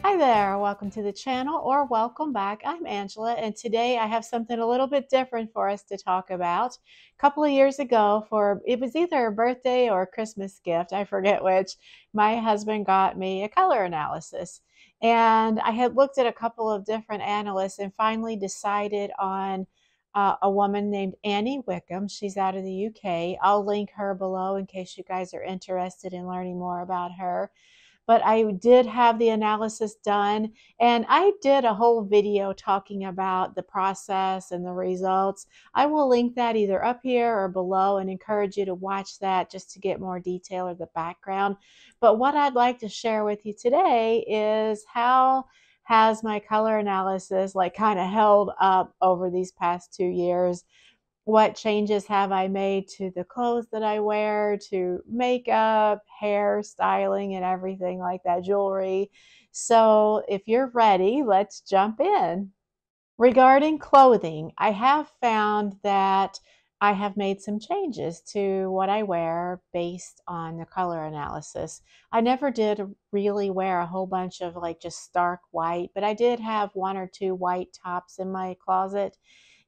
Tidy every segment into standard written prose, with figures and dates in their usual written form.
Hi there, welcome to the channel or welcome back. I'm Angela and today I have something a little bit different for us to talk about. A couple of years ago, it was either a birthday or a Christmas gift, I forget which, my husband got me a color analysis. And I had looked at a couple of different analysts and finally decided on a woman named Annie Wickham. She's out of the UK. I'll link her below in case you guys are interested in learning more about her. But I did have the analysis done, and I did a whole video talking about the process and the results. I will link that either up here or below and encourage you to watch that just to get more detail of the background. But what I'd like to share with you today is how has my color analysis kind of held up over these past 2 years. What changes have I made to the clothes that I wear, to makeup, hair, styling, and everything like that, jewelry. So if you're ready, let's jump in. Regarding clothing, I have found that I have made some changes to what I wear based on the color analysis. I never did really wear a whole bunch of just stark white, but I did have one or two white tops in my closet.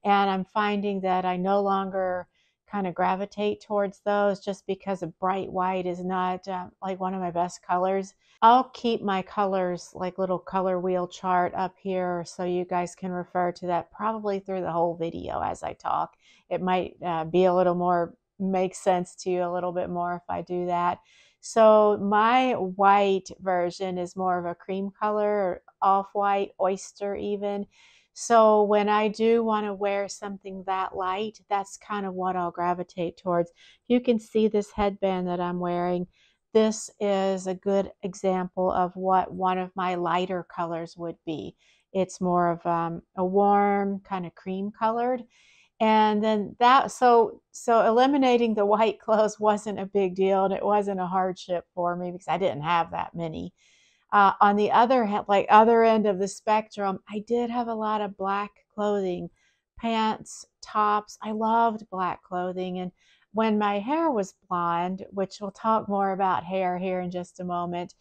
And I'm finding that I no longer kind of gravitate towards those just because a bright white is not one of my best colors. I'll keep my colors little color wheel chart up here so you guys can refer to that probably through the whole video as I talk. It might be a little more, make sense to you a little bit more if I do that. So my white version is more of a cream color, off-white, oyster even. So when I do want to wear something that light, that's kind of what I'll gravitate towards. You can see this headband that I'm wearing. This is a good example of what one of my lighter colors would be. It's more of a warm kind of cream colored. And then so eliminating the white clothes wasn't a big deal, and it wasn't a hardship for me because I didn't have that many. On the other end of the spectrum, I did have a lot of black clothing, pants, tops. I loved black clothing. And when my hair was blonde, which we'll talk more about hair here in just a moment,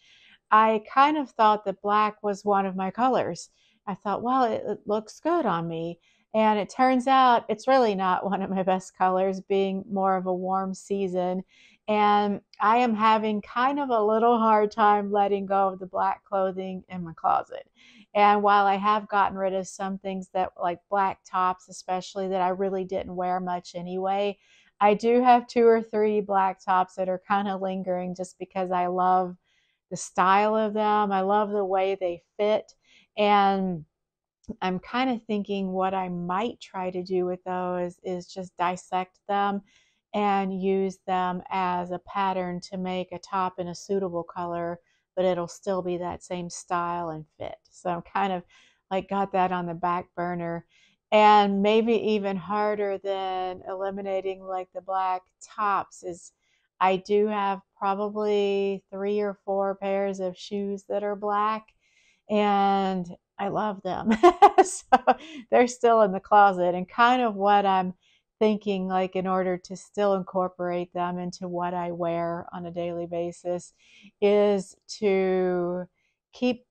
I kind of thought that black was one of my colors. I thought, well, it looks good on me. And it turns out it's really not one of my best colors, being more of a warm season. And I am having kind of a little hard time letting go of the black clothing in my closet. And while I have gotten rid of some things that like black tops, especially that I really didn't wear much anyway, I do have two or three black tops that are kind of lingering just because I love the style of them. I love the way they fit. And I'm kind of thinking what I might try to do with those is just dissect them and use them as a pattern to make a top in a suitable color, but it'll still be that same style and fit. So I'm kind of got that on the back burner. And maybe even harder than eliminating the black tops is I do have probably 3 or 4 pairs of shoes that are black, and I love them. So they're still in the closet, and kind of what I'm thinking, in order to still incorporate them into what I wear on a daily basis, is to keep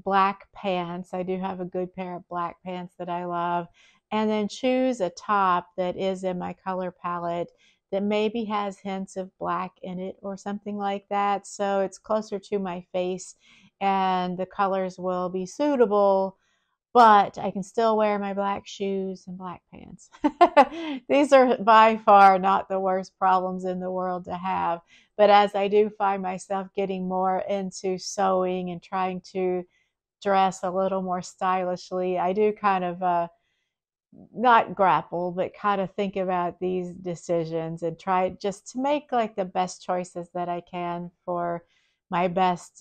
black pants. I do have a good pair of black pants that I love, and then choose a top that is in my color palette that maybe has hints of black in it or something like that, so it's closer to my face and the colors will be suitable, but I can still wear my black shoes and black pants. These are by far not the worst problems in the world to have, but as I do find myself getting more into sewing and trying to dress a little more stylishly, I do kind of not grapple, but kind of think about these decisions and try just to make the best choices that I can for my best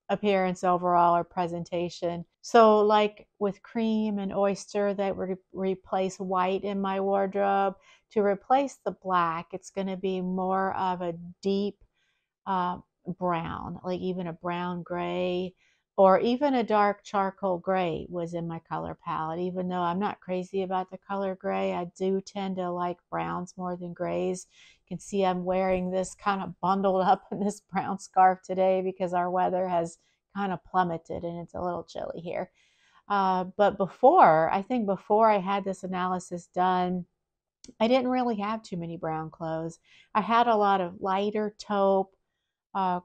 appearance overall or presentation. So with cream and oyster, that would replace white in my wardrobe. To replace the black, it's going to be more of a deep brown, even a brown gray. or even a dark charcoal gray was in my color palette. Even though I'm not crazy about the color gray, I do tend to like browns more than grays. You can see I'm wearing this kind of bundled up in this brown scarf today because our weather has kind of plummeted and it's a little chilly here. But before, I think before I had this analysis done, I didn't really have too many brown clothes. I had a lot of lighter taupe,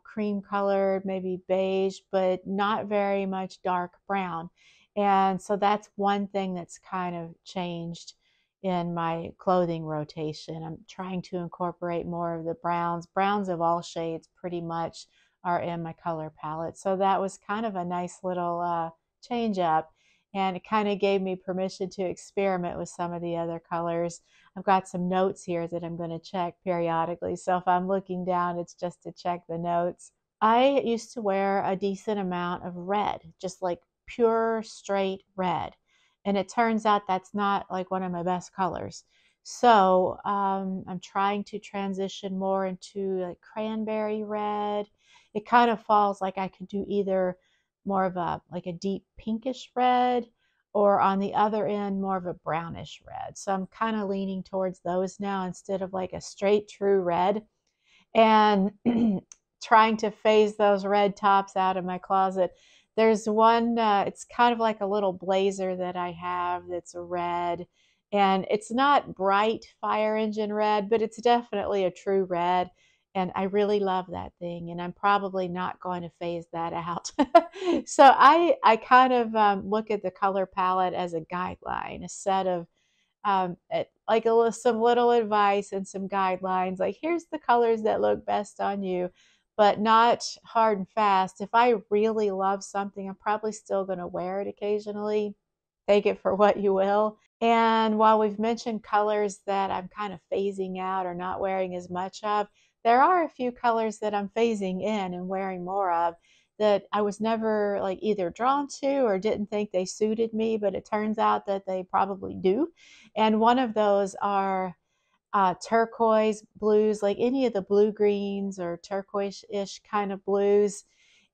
cream colored, maybe beige, but not very much dark brown. And so that's one thing that's kind of changed in my clothing rotation. I'm trying to incorporate more of the browns. Browns of all shades pretty much are in my color palette. So that was kind of a nice little change up. And it kind of gave me permission to experiment with some of the other colors. I've got some notes here that I'm going to check periodically. So if I'm looking down, it's just to check the notes. I used to wear a decent amount of red, just like pure straight red. And it turns out that's not like one of my best colors. So I'm trying to transition more into like cranberry red. It kind of falls like I could do either more of a like a deep pinkish red, or on the other end, more of a brownish red. So I'm kind of leaning towards those now instead of like a straight true red. And trying to phase those red tops out of my closet. There's one, it's kind of like a little blazer that I have that's a red. And it's not bright fire engine red, but it's definitely a true red. And I really love that thing. And I'm probably not going to phase that out. So I kind of look at the color palette as a guideline, a set of like some little advice and some guidelines. Like, here's the colors that look best on you, but not hard and fast. If I really love something, I'm probably still going to wear it occasionally. Take it for what you will. And while we've mentioned colors that I'm kind of phasing out or not wearing as much of, there are a few colors that I'm phasing in and wearing more of that I was never like either drawn to or didn't think they suited me, but it turns out that they probably do. And one of those are turquoise blues, like any of the blue greens or turquoise-ish kind of blues.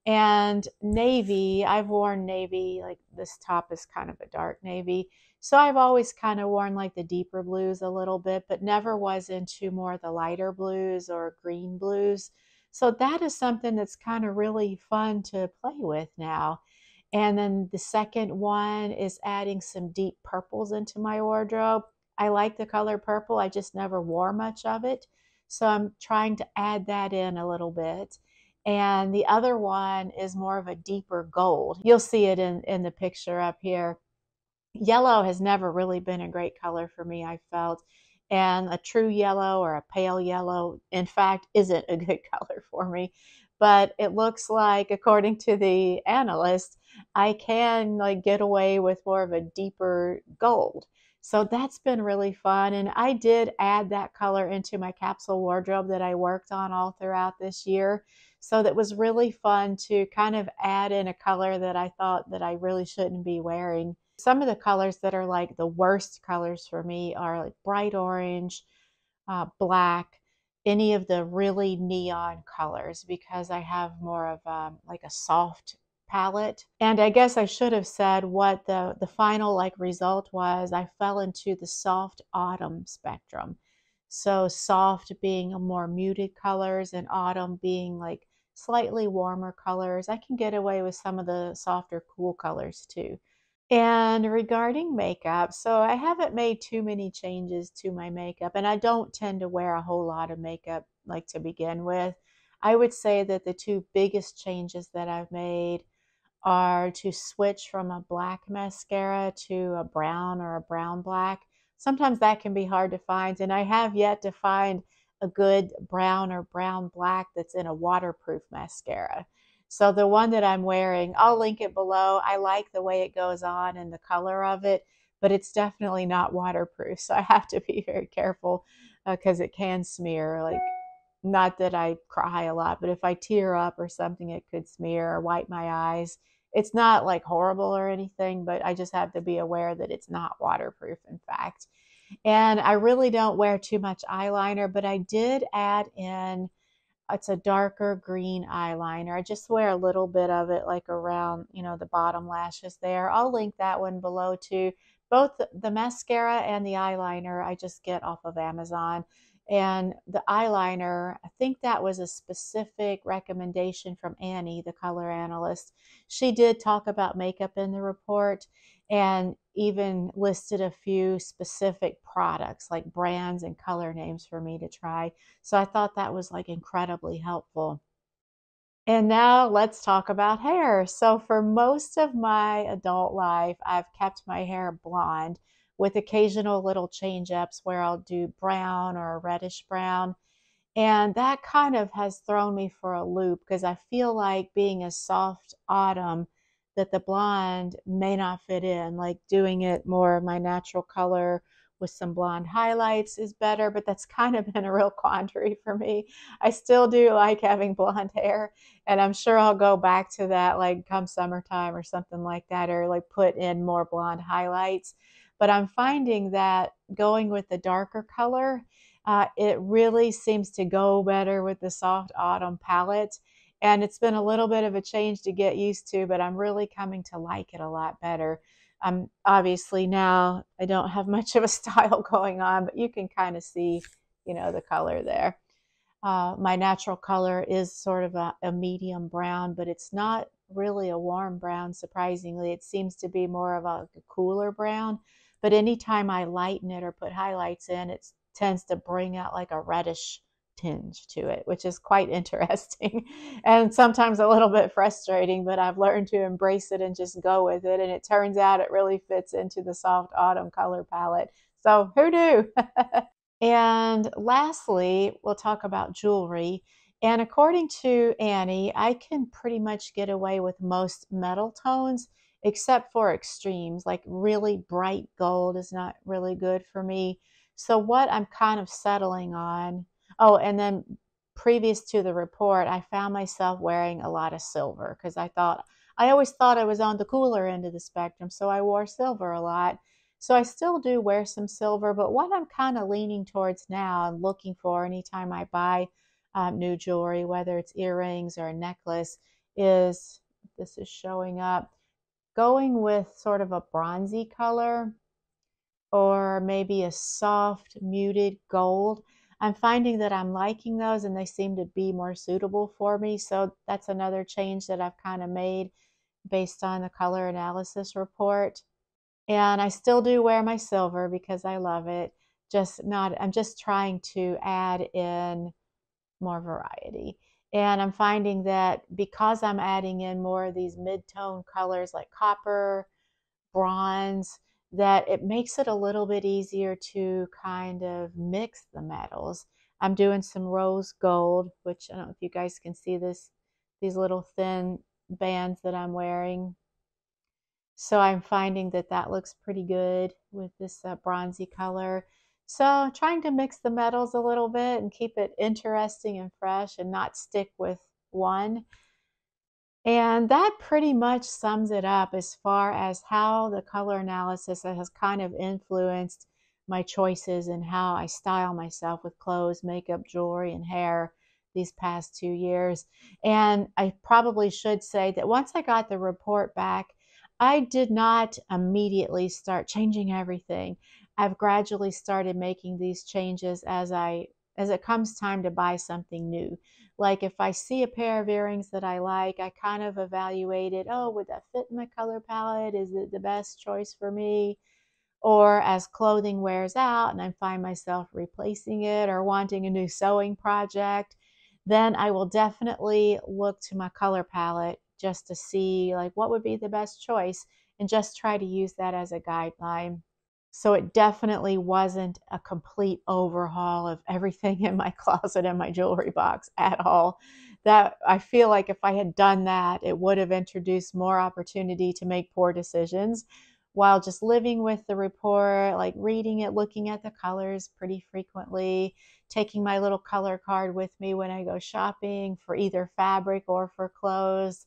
And navy, I've worn navy, like this top is kind of a dark navy. So I've always kind of worn like the deeper blues a little bit, but never was into more of the lighter blues or green blues. So that is something that's kind of really fun to play with now. And then the second one is adding some deep purples into my wardrobe. I like the color purple, I just never wore much of it. So I'm trying to add that in a little bit. And the other one is more of a deeper gold. You'll see it in the picture up here. Yellow has never really been a great color for me, I felt. And a true yellow or a pale yellow, in fact, isn't a good color for me. But it looks like, according to the analyst, I can like get away with more of a deeper gold. So that's been really fun. And I did add that color into my capsule wardrobe that I worked on all throughout this year. So that was really fun to kind of add in a color that I thought that I really shouldn't be wearing. Some of the colors that are like the worst colors for me are like bright orange, black, any of the really neon colors, because I have more of like a soft palette. And I guess I should have said what the final like result was. I fell into the soft autumn spectrum. So soft being a more muted colors and autumn being like slightly warmer colors. I can get away with some of the softer cool colors too. And regarding makeup, so I haven't made too many changes to my makeup, and I don't tend to wear a whole lot of makeup like to begin with. I would say that the two biggest changes that I've made are to switch from a black mascara to a brown or a brown black. Sometimes that can be hard to find, and I have yet to find a good brown or brown black that's in a waterproof mascara. So the one that I'm wearing, I'll link it below. I like the way it goes on and the color of it, but it's definitely not waterproof. So I have to be very careful because it can smear. Like, not that I cry a lot, but if I tear up or something, it could smear or wipe my eyes. It's not like horrible or anything, but I just have to be aware that it's not waterproof, in fact. And I really don't wear too much eyeliner, but I did add in It's a darker green eyeliner. I just wear a little bit of it like around, the bottom lashes there. I'll link that one below too. Both the mascara and the eyeliner I just get off of Amazon. And the eyeliner, I think that was a specific recommendation from Annie, the color analyst. She did talk about makeup in the report and even listed a few specific products like brands and color names for me to try. So I thought that was like incredibly helpful. And now let's talk about hair. So for most of my adult life, I've kept my hair blonde with occasional little change ups where I'll do brown or a reddish brown. And that kind of has thrown me for a loop because I feel like being a soft autumn, that the blonde may not fit in. Like doing it more my natural color with some blonde highlights is better, but that's kind of been a real quandary for me. I still do like having blonde hair, and I'm sure I'll go back to that like come summertime or something like that, or like put in more blonde highlights. But I'm finding that going with the darker color, it really seems to go better with the soft autumn palette. And it's been a little bit of a change to get used to, but I'm really coming to like it a lot better. Obviously now I don't have much of a style going on, but you can kind of see, the color there. My natural color is sort of a medium brown, but it's not really a warm brown, surprisingly. It seems to be more of a cooler brown. But anytime I lighten it or put highlights in, it tends to bring out like a reddish tinge to it, which is quite interesting and sometimes a little bit frustrating, but I've learned to embrace it and just go with it. And it turns out it really fits into the soft autumn color palette. So who knew? And lastly, we'll talk about jewelry. And according to Annie, I can pretty much get away with most metal tones except for extremes, like really bright gold is not really good for me. So, what I'm kind of settling on, oh, and then previous to the report, I found myself wearing a lot of silver because I always thought I was on the cooler end of the spectrum. So, I wore silver a lot. So I still do wear some silver, but what I'm kind of leaning towards now and looking for anytime I buy new jewelry, whether it's earrings or a necklace, is, this is showing up, going with sort of a bronzy color or maybe a soft muted gold. I'm finding that I'm liking those and they seem to be more suitable for me. So that's another change that I've kind of made based on the color analysis report. And I still do wear my silver because I love it. I'm just trying to add in more variety. And I'm finding that because I'm adding in more of these mid-tone colors like copper, bronze, that it makes it a little bit easier to kind of mix the metals. I'm doing some rose gold, which I don't know if you guys can see these little thin bands that I'm wearing. So I'm finding that that looks pretty good with this bronzy color. So trying to mix the metals a little bit and keep it interesting and fresh and not stick with one. And that pretty much sums it up as far as how the color analysis has kind of influenced my choices and how I style myself with clothes, makeup, jewelry, and hair these past 2 years. And I probably should say that once I got the report back, I did not immediately start changing everything. I've gradually started making these changes as it comes time to buy something new. Like if I see a pair of earrings that I like, I kind of evaluate it. Oh, would that fit my color palette? Is it the best choice for me? Or as clothing wears out and I find myself replacing it or wanting a new sewing project, then I will definitely look to my color palette just to see like what would be the best choice and just try to use that as a guideline. So it definitely wasn't a complete overhaul of everything in my closet and my jewelry box at all. That I feel like if I had done that, it would have introduced more opportunity to make poor decisions while just living with the report, like reading it, looking at the colors pretty frequently, taking my little color card with me when I go shopping for either fabric or for clothes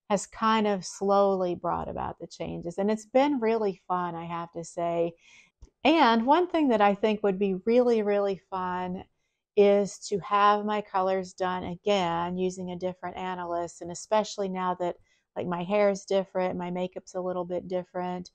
has kind of slowly brought about the changes. And it's been really fun, I have to say. And one thing that I think would be really, really fun is to have my colors done again using a different analyst. And especially now that like my hair is different, my makeup's a little bit different.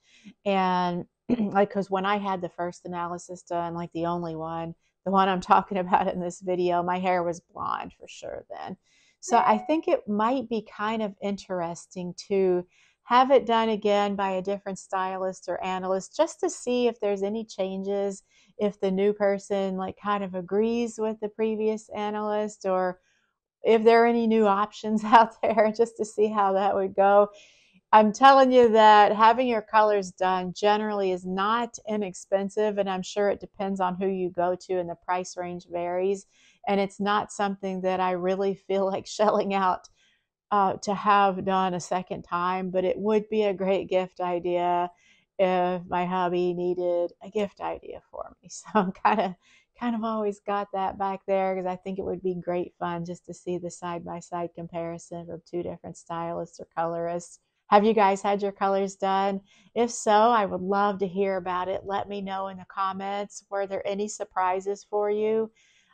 And like, because when I had the first analysis done, like the only one, the one I'm talking about in this video, my hair was blonde for sure then. So I think it might be kind of interesting to have it done again by a different stylist or analyst just to see if there's any changes, if the new person like kind of agrees with the previous analyst, or if there are any new options out there, just to see how that would go. I'm telling you that having your colors done generally is not inexpensive, and I'm sure it depends on who you go to and the price range varies. And it's not something that I really feel like shelling out to have done a second time, but it would be a great gift idea if my hubby needed a gift idea for me. So I'm kind of always got that back there because I think it would be great fun just to see the side-by-side comparison of two different stylists or colorists. Have you guys had your colors done? If so, I would love to hear about it. Let me know in the comments. Were there any surprises for you?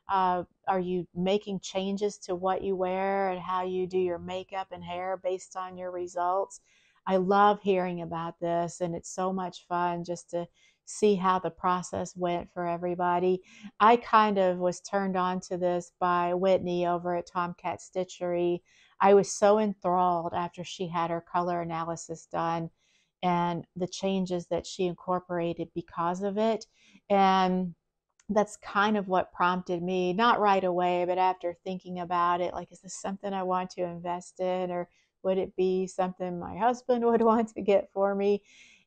Are you making changes to what you wear and how you do your makeup and hair based on your results? I love hearing about this, and it's so much fun just to see how the process went for everybody. I kind of was turned on to this by Whitney over at Tomcat Stitchery. I was so enthralled after she had her color analysis done and the changes that she incorporated because of it. And that's kind of what prompted me, not right away, but after thinking about it, like, is this something I want to invest in, or would it be something my husband would want to get for me?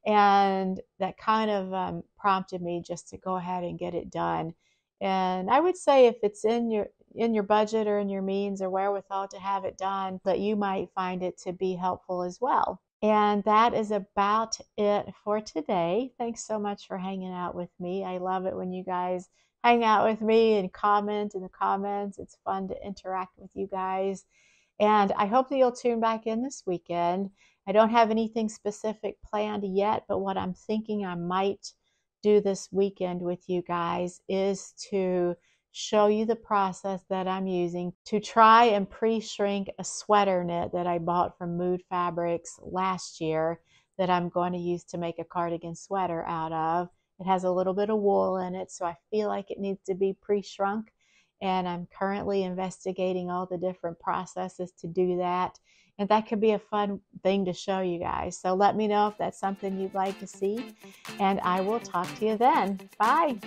And that kind of prompted me just to go ahead and get it done. And I would say if it's in your budget or in your means or wherewithal to have it done, that you might find it to be helpful as well. And that is about it for today. Thanks so much for hanging out with me. I love it when you guys hang out with me and comment in the comments. It's fun to interact with you guys. And I hope that you'll tune back in this weekend. I don't have anything specific planned yet, but what I'm thinking I might do this weekend with you guys is to show you the process that I'm using to try and pre-shrink a sweater knit that I bought from Mood Fabrics last year that I'm going to use to make a cardigan sweater out of. It has a little bit of wool in it, so I feel like it needs to be pre-shrunk, and I'm currently investigating all the different processes to do that. And that could be a fun thing to show you guys. So let me know if that's something you'd like to see, and I will talk to you then. Bye.